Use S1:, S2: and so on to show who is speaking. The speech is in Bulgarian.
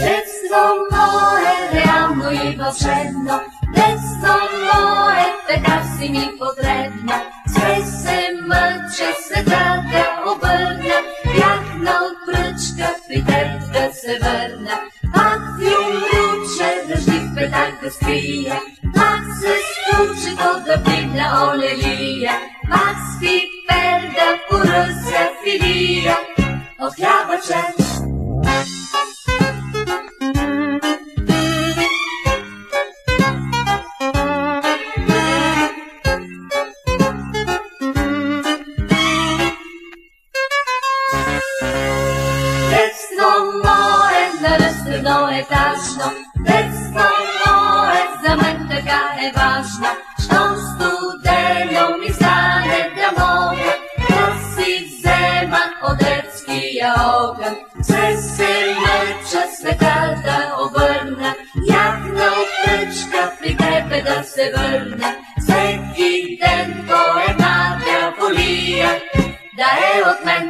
S1: Детство мое, реално и вълшебно, детство мое, така си ми потребно. Все се мъча света да обърна, бягна от пръчка, при теб да се върна. Пак ви умруча, дъжди в петак да скрия, пак се стучи то да вдигна олелия, пак с пипер да поръся филия от хляба чест. Детство мое, наръстено етажно, детство мое, за мен така е важно. Щом студено ми стане да мога да си взема от детския огън. Все се мъча света да обърна, яхна от пръчка при тебе да се върна. Всеки ден по една дяволия да е от мен.